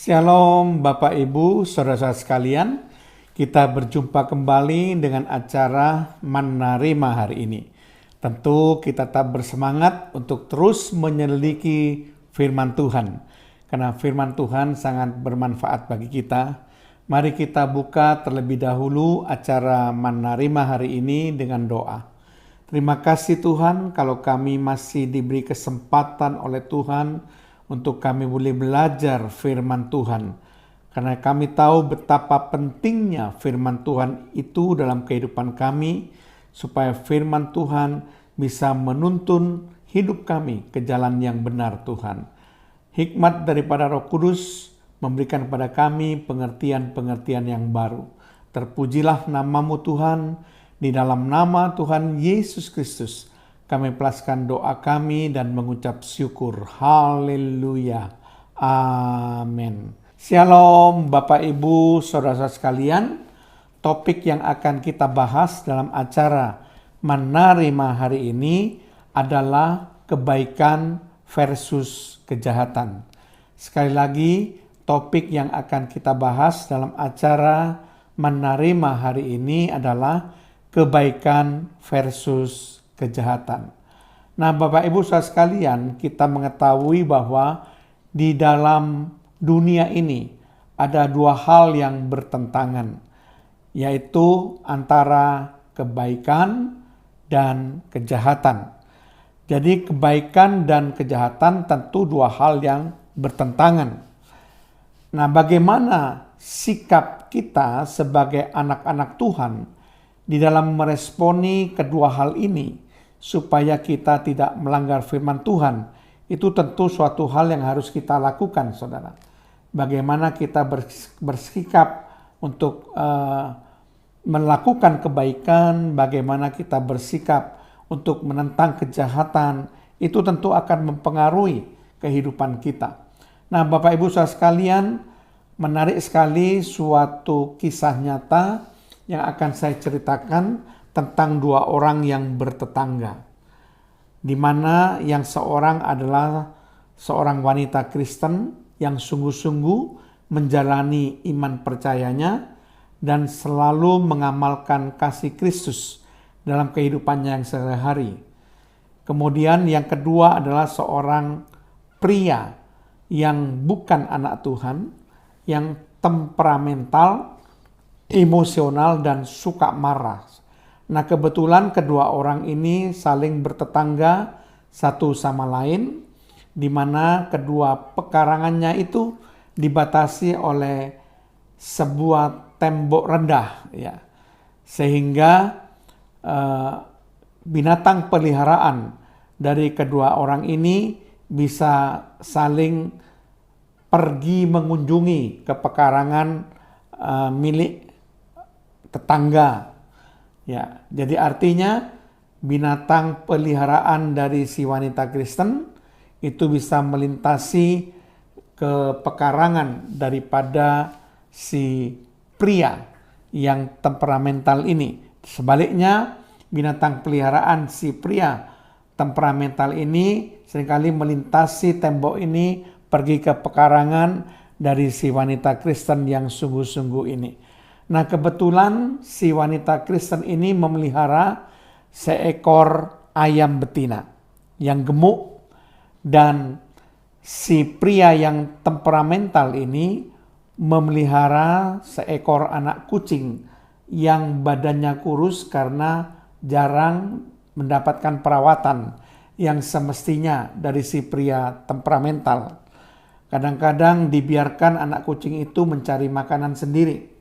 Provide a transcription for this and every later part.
Shalom Bapak Ibu, saudara-saudara sekalian. Kita berjumpa kembali dengan acara Manna Rema hari ini. Tentu kita tetap bersemangat untuk terus menyelidiki firman Tuhan. Karena firman Tuhan sangat bermanfaat bagi kita. Mari kita buka terlebih dahulu acara Manna Rema hari ini dengan doa. Terima kasih Tuhan kalau kami masih diberi kesempatan oleh Tuhan untuk kami boleh belajar firman Tuhan. Karena kami tahu betapa pentingnya firman Tuhan itu dalam kehidupan kami, supaya firman Tuhan bisa menuntun hidup kami ke jalan yang benar Tuhan. Hikmat daripada Roh Kudus memberikan kepada kami pengertian-pengertian yang baru. Terpujilah namamu Tuhan, di dalam nama Tuhan Yesus Kristus kami pelaskan doa kami dan mengucap syukur. Haleluya. Amin. Shalom Bapak Ibu, saudara-saudara sekalian. Topik yang akan kita bahas dalam acara Manna Rema hari ini adalah kebaikan versus kejahatan. Sekali lagi, topik yang akan kita bahas dalam acara Manna Rema hari ini adalah kebaikan versus kejahatan. Nah, Bapak Ibu saudara sekalian, kita mengetahui bahwa di dalam dunia ini ada dua hal yang bertentangan, yaitu antara kebaikan dan kejahatan. Jadi kebaikan dan kejahatan tentu dua hal yang bertentangan. Nah, bagaimana sikap kita sebagai anak-anak Tuhan di dalam meresponi kedua hal ini supaya kita tidak melanggar firman Tuhan? Itu tentu suatu hal yang harus kita lakukan, saudara. Bagaimana kita bersikap untuk melakukan kebaikan, bagaimana kita bersikap untuk menentang kejahatan, itu tentu akan mempengaruhi kehidupan kita. Nah, Bapak Ibu saudara sekalian, menarik sekali suatu kisah nyata yang akan saya ceritakan tentang dua orang yang bertetangga, di mana yang seorang adalah seorang wanita Kristen yang sungguh-sungguh menjalani iman percayanya dan selalu mengamalkan kasih Kristus dalam kehidupannya yang sehari-hari. Kemudian yang kedua adalah seorang pria yang bukan anak Tuhan, yang temperamental, emosional, dan suka marah. Nah, kebetulan kedua orang ini saling bertetangga satu sama lain, di mana kedua pekarangannya itu dibatasi oleh sebuah tembok rendah, ya, sehingga binatang peliharaan dari kedua orang ini bisa saling pergi mengunjungi ke pekarangan milik tetangga. Ya, jadi artinya binatang peliharaan dari si wanita Kristen itu bisa melintasi ke pekarangan daripada si pria yang temperamental ini. Sebaliknya, binatang peliharaan si pria temperamental ini seringkali melintasi tembok ini pergi ke pekarangan dari si wanita Kristen yang sungguh-sungguh ini. Nah, kebetulan si wanita Kristen ini memelihara seekor ayam betina yang gemuk, dan si pria yang temperamental ini memelihara seekor anak kucing yang badannya kurus karena jarang mendapatkan perawatan yang semestinya dari si pria temperamental. Kadang-kadang dibiarkan anak kucing itu mencari makanan sendiri.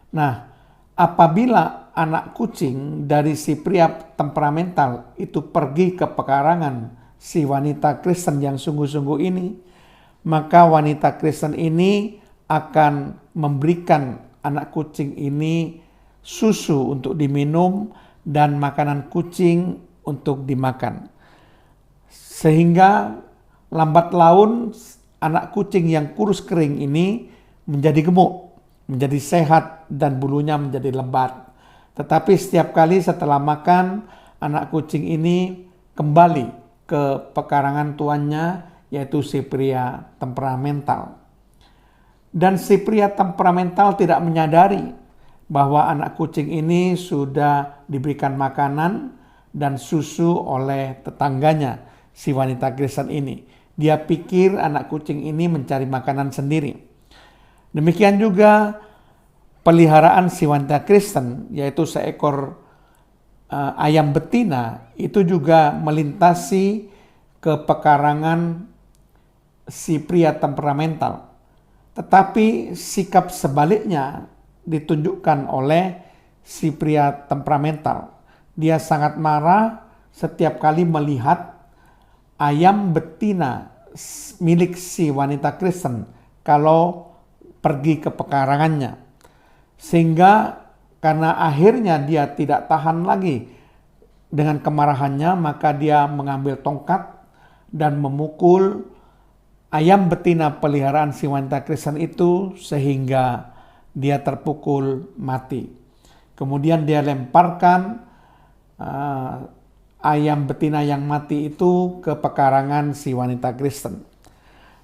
Nah, apabila anak kucing dari si pria temperamental itu pergi ke pekarangan si wanita Kristen yang sungguh-sungguh ini, maka wanita Kristen ini akan memberikan anak kucing ini susu untuk diminum dan makanan kucing untuk dimakan. Sehingga lambat laun anak kucing yang kurus kering ini menjadi gemuk, menjadi sehat, dan bulunya menjadi lebat. Tetapi setiap kali setelah makan, anak kucing ini kembali ke pekarangan tuannya, yaitu si pria temperamental. Dan si pria temperamental tidak menyadari bahwa anak kucing ini sudah diberikan makanan dan susu oleh tetangganya, si wanita Kristen ini. Dia pikir anak kucing ini mencari makanan sendiri. Demikian juga peliharaan si wanita Kristen, yaitu seekor ayam betina, itu juga melintasi ke pekarangan si pria temperamental. Tetapi sikap sebaliknya ditunjukkan oleh si pria temperamental. Dia sangat marah setiap kali melihat ayam betina milik si wanita Kristen kalau pergi ke pekarangannya. Sehingga karena akhirnya dia tidak tahan lagi dengan kemarahannya, maka dia mengambil tongkat dan memukul ayam betina peliharaan si wanita Kristen itu sehingga dia terpukul mati. Kemudian dia lemparkan ayam betina yang mati itu ke pekarangan si wanita Kristen.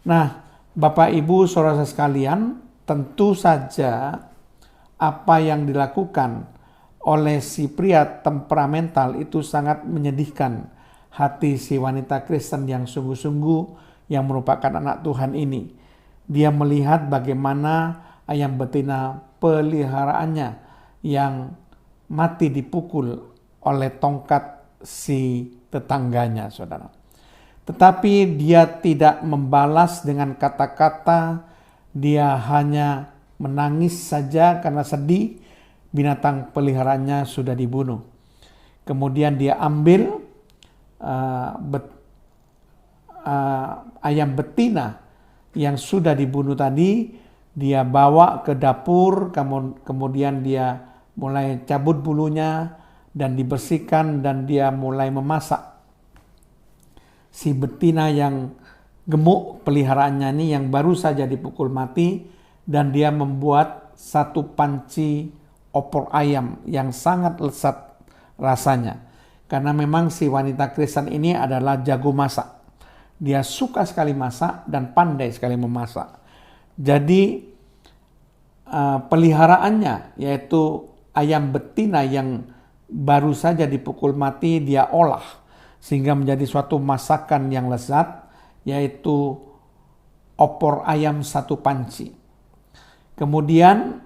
Nah, Bapak Ibu saudara sekalian, tentu saja apa yang dilakukan oleh si pria temperamental itu sangat menyedihkan hati si wanita Kristen yang sungguh-sungguh yang merupakan anak Tuhan ini. Dia melihat bagaimana ayam betina peliharaannya yang mati dipukul oleh tongkat si tetangganya, saudara. Tetapi dia tidak membalas dengan kata-kata, dia hanya menangis saja karena sedih binatang peliharaannya sudah dibunuh. Kemudian dia ambil ayam betina yang sudah dibunuh tadi, dia bawa ke dapur, kemudian dia mulai cabut bulunya dan dibersihkan, dan dia mulai memasak si betina yang gemuk peliharaannya ini yang baru saja dipukul mati, dan dia membuat satu panci opor ayam yang sangat lezat rasanya. Karena memang si wanita Kristen ini adalah jago masak. Dia suka sekali masak dan pandai sekali memasak. Jadi peliharaannya, yaitu ayam betina yang baru saja dipukul mati, dia olah sehingga menjadi suatu masakan yang lezat, yaitu opor ayam satu panci. Kemudian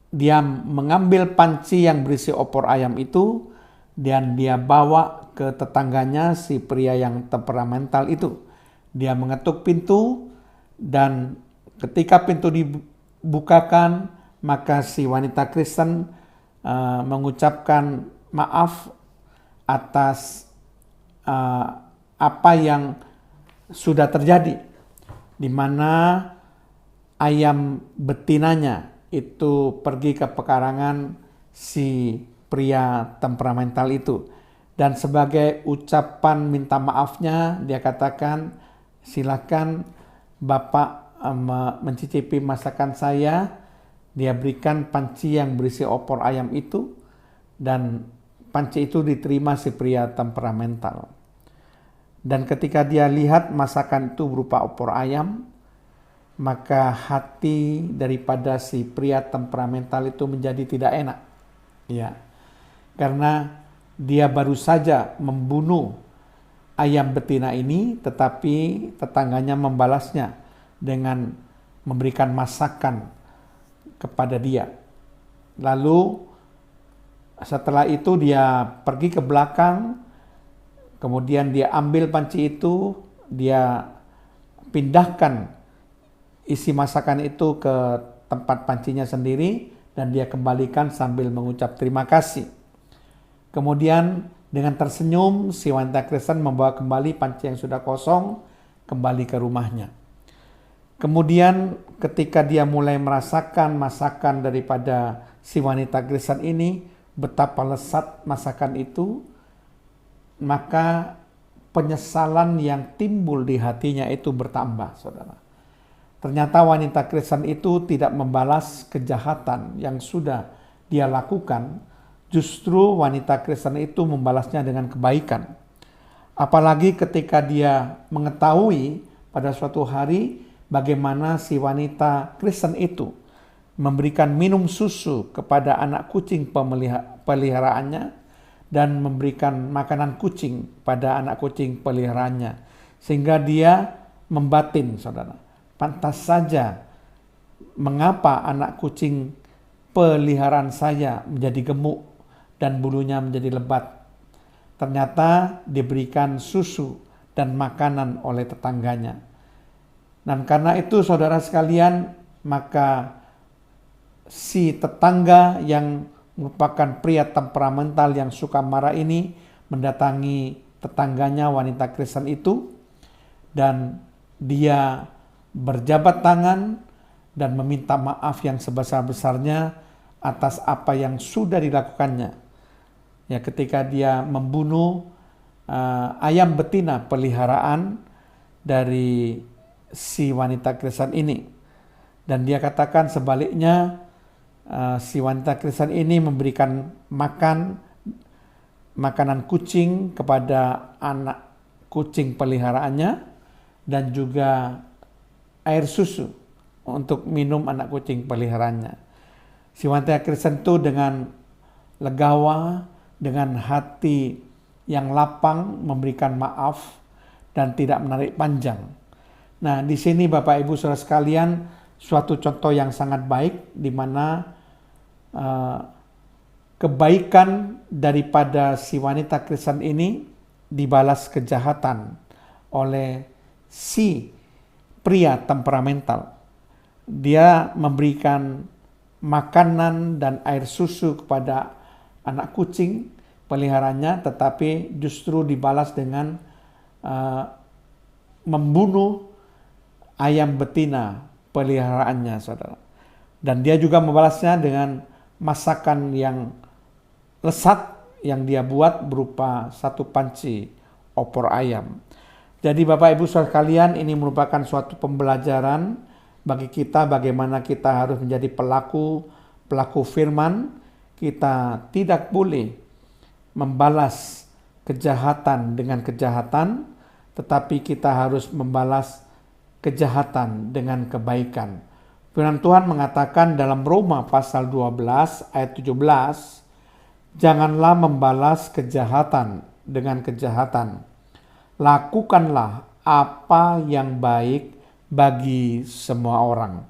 dia mengambil panci yang berisi opor ayam itu dan dia bawa ke tetangganya, si pria yang temperamental itu. Dia mengetuk pintu, dan ketika pintu dibukakan, maka si wanita Kristen mengucapkan maaf atas apa yang sudah terjadi, di mana ayam betinanya itu pergi ke pekarangan si pria temperamental itu. Dan sebagai ucapan minta maafnya, dia katakan, silakan Bapak mencicipi masakan saya. Dia berikan panci yang berisi opor ayam itu, dan panci itu diterima si pria temperamental. Dan ketika dia lihat masakan itu berupa opor ayam, maka hati daripada si pria temperamental itu menjadi tidak enak. Ya, karena dia baru saja membunuh ayam betina ini, tetapi tetangganya membalasnya dengan memberikan masakan kepada dia. Lalu setelah itu dia pergi ke belakang, kemudian dia ambil panci itu, dia pindahkan isi masakan itu ke tempat pancinya sendiri, dan dia kembalikan sambil mengucap terima kasih. Kemudian dengan tersenyum, si wanita Kristen membawa kembali panci yang sudah kosong kembali ke rumahnya. Kemudian ketika dia mulai merasakan masakan daripada si wanita Kristen ini, betapa lezat masakan itu, maka penyesalan yang timbul di hatinya itu bertambah, saudara. Ternyata wanita Kristen itu tidak membalas kejahatan yang sudah dia lakukan, justru wanita Kristen itu membalasnya dengan kebaikan. Apalagi ketika dia mengetahui pada suatu hari bagaimana si wanita Kristen itu memberikan minum susu kepada anak kucing peliharaannya dan memberikan makanan kucing pada anak kucing peliharaannya. Sehingga dia membatin, saudara. Pantas saja mengapa anak kucing peliharaan saya menjadi gemuk dan bulunya menjadi lebat. Ternyata diberikan susu dan makanan oleh tetangganya. Dan karena itu saudara sekalian, maka si tetangga yang merupakan pria temperamental yang suka marah ini mendatangi tetangganya wanita Kristen itu, dan dia berjabat tangan dan meminta maaf yang sebesar-besarnya atas apa yang sudah dilakukannya. Ya, ketika dia membunuh ayam betina peliharaan dari si wanita Kristen ini. Dan dia katakan sebaliknya, si wanita Kristen ini memberikan makanan kucing kepada anak kucing peliharaannya dan juga air susu untuk minum anak kucing peliharaannya. Si wanita Kristen itu dengan legawa, dengan hati yang lapang memberikan maaf dan tidak menarik panjang. Nah, di sini Bapak Ibu Saudara sekalian, suatu contoh yang sangat baik di mana kebaikan daripada si wanita Kristen ini dibalas kejahatan oleh si pria temperamental. Dia memberikan makanan dan air susu kepada anak kucing peliharaannya, tetapi justru dibalas dengan membunuh ayam betina peliharaannya, saudara. Dan dia juga membalasnya dengan masakan yang lezat yang dia buat berupa satu panci opor ayam. Jadi Bapak Ibu Saudara sekalian, ini merupakan suatu pembelajaran bagi kita bagaimana kita harus menjadi pelaku firman. Kita tidak boleh membalas kejahatan dengan kejahatan, tetapi kita harus membalas kejahatan dengan kebaikan. Firman Tuhan mengatakan dalam Roma pasal 12 ayat 17, janganlah membalas kejahatan dengan kejahatan. Lakukanlah apa yang baik bagi semua orang.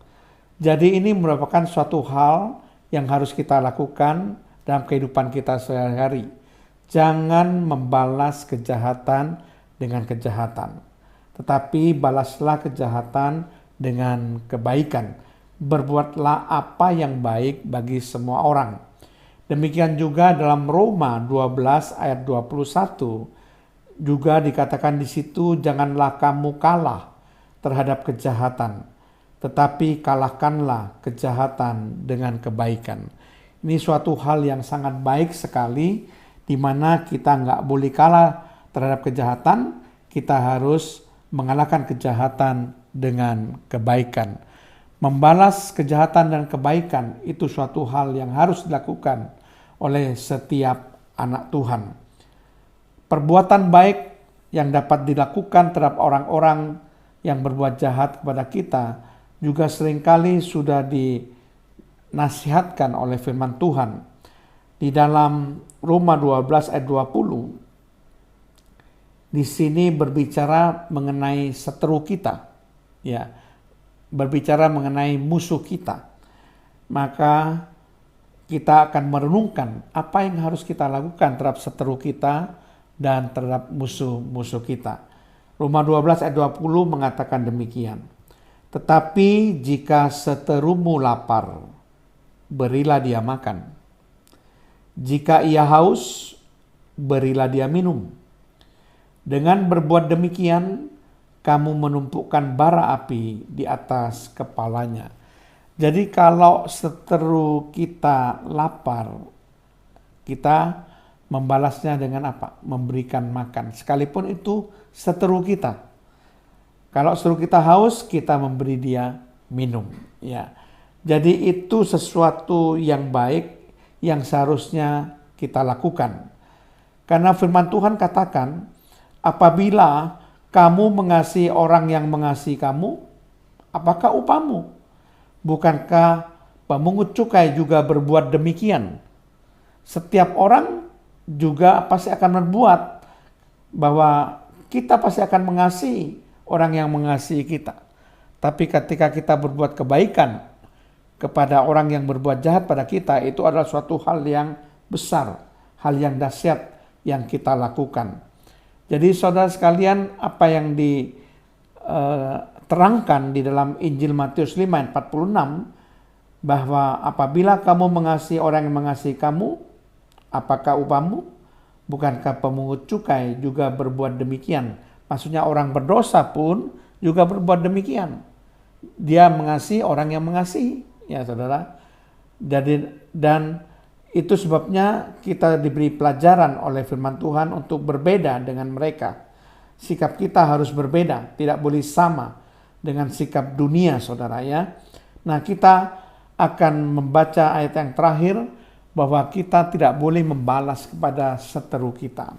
Jadi ini merupakan suatu hal yang harus kita lakukan dalam kehidupan kita sehari-hari. Jangan membalas kejahatan dengan kejahatan, tetapi balaslah kejahatan dengan kebaikan. Berbuatlah apa yang baik bagi semua orang. Demikian juga dalam Roma 12 ayat 21 juga dikatakan di situ, janganlah kamu kalah terhadap kejahatan, tetapi kalahkanlah kejahatan dengan kebaikan. Ini suatu hal yang sangat baik sekali, di mana kita nggak boleh kalah terhadap kejahatan, kita harus mengalahkan kejahatan dengan kebaikan. Membalas kejahatan dan kebaikan itu suatu hal yang harus dilakukan oleh setiap anak Tuhan. Perbuatan baik yang dapat dilakukan terhadap orang-orang yang berbuat jahat kepada kita juga seringkali sudah dinasihatkan oleh firman Tuhan. Di dalam Roma 12 ayat 20, di sini berbicara mengenai seteru kita, ya, berbicara mengenai musuh kita. Maka kita akan merenungkan apa yang harus kita lakukan terhadap seteru kita dan terhadap musuh-musuh kita. Roma 12 ayat 20 mengatakan demikian. Tetapi jika seterumu lapar, berilah dia makan. Jika ia haus, berilah dia minum. Dengan berbuat demikian, kamu menumpukan bara api di atas kepalanya. Jadi kalau seteru kita lapar, kita membalasnya dengan apa? Memberikan makan. Sekalipun itu seteru kita. Kalau seteru kita haus, kita memberi dia minum. Ya. Jadi itu sesuatu yang baik yang seharusnya kita lakukan. Karena firman Tuhan katakan, apabila kamu mengasihi orang yang mengasihi kamu, apakah upahmu? Bukankah pemungut cukai juga berbuat demikian? Setiap orang juga pasti akan berbuat, bahwa kita pasti akan mengasihi orang yang mengasihi kita. Tapi ketika kita berbuat kebaikan kepada orang yang berbuat jahat pada kita, itu adalah suatu hal yang besar, hal yang dahsyat yang kita lakukan. Jadi saudara sekalian, apa yang diterangkan di dalam Injil Matius 5 ayat 46, bahwa apabila kamu mengasihi orang yang mengasihi kamu, apakah upahmu? Bukankah pemungut cukai juga berbuat demikian? Maksudnya orang berdosa pun juga berbuat demikian. Dia mengasihi orang yang mengasihi, ya saudara. Dan itu sebabnya kita diberi pelajaran oleh firman Tuhan untuk berbeda dengan mereka. Sikap kita harus berbeda, tidak boleh sama dengan sikap dunia, saudara ya. Nah, kita akan membaca ayat yang terakhir, bahwa kita tidak boleh membalas kepada seteru kita.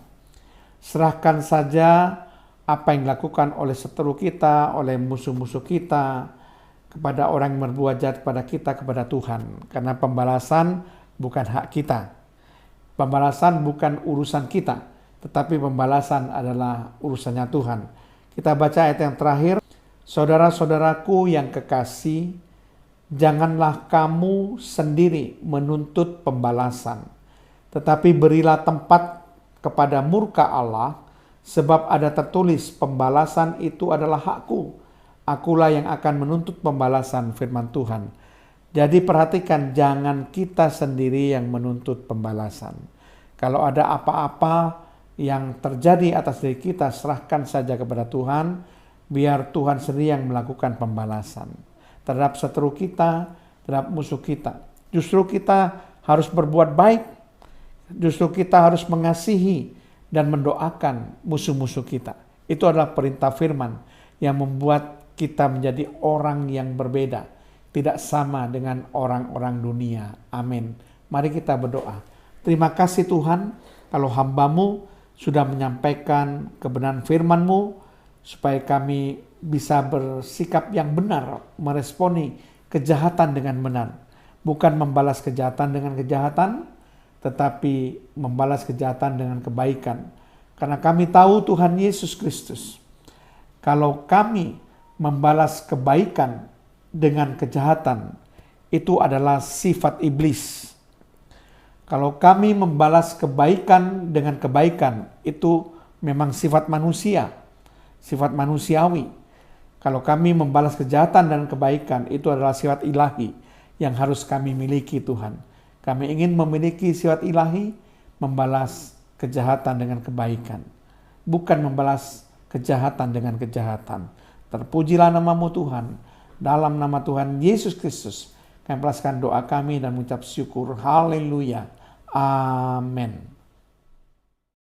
Serahkan saja apa yang dilakukan oleh seteru kita, oleh musuh-musuh kita, kepada orang yang berbuat jahat kepada kita, kepada Tuhan. Karena pembalasan bukan hak kita. Pembalasan bukan urusan kita, tetapi pembalasan adalah urusannya Tuhan. Kita baca ayat yang terakhir. Saudara-saudaraku yang kekasih, janganlah kamu sendiri menuntut pembalasan, tetapi berilah tempat kepada murka Allah, sebab ada tertulis, pembalasan itu adalah hakku. Akulah yang akan menuntut pembalasan, firman Tuhan. Jadi perhatikan, jangan kita sendiri yang menuntut pembalasan. Kalau ada apa-apa yang terjadi atas diri kita, serahkan saja kepada Tuhan, biar Tuhan sendiri yang melakukan pembalasan. Terhadap seteru kita, terhadap musuh kita. Justru kita harus berbuat baik. Justru kita harus mengasihi dan mendoakan musuh-musuh kita. Itu adalah perintah firman yang membuat kita menjadi orang yang berbeda. Tidak sama dengan orang-orang dunia. Amin. Mari kita berdoa. Terima kasih Tuhan, kalau hamba-Mu sudah menyampaikan kebenaran firman-Mu, supaya kami bisa bersikap yang benar, meresponi kejahatan dengan benar. Bukan membalas kejahatan dengan kejahatan, tetapi membalas kejahatan dengan kebaikan. Karena kami tahu Tuhan Yesus Kristus, kalau kami membalas kebaikan dengan kejahatan, itu adalah sifat iblis. Kalau kami membalas kebaikan dengan kebaikan, itu memang sifat manusia, sifat manusiawi. Kalau kami membalas kejahatan dan kebaikan, itu adalah sifat ilahi yang harus kami miliki Tuhan. Kami ingin memiliki sifat ilahi, membalas kejahatan dengan kebaikan. Bukan membalas kejahatan dengan kejahatan. Terpujilah nama-Mu Tuhan. Dalam nama Tuhan Yesus Kristus, kami persilakan doa kami dan mengucap syukur. Haleluya. Amin.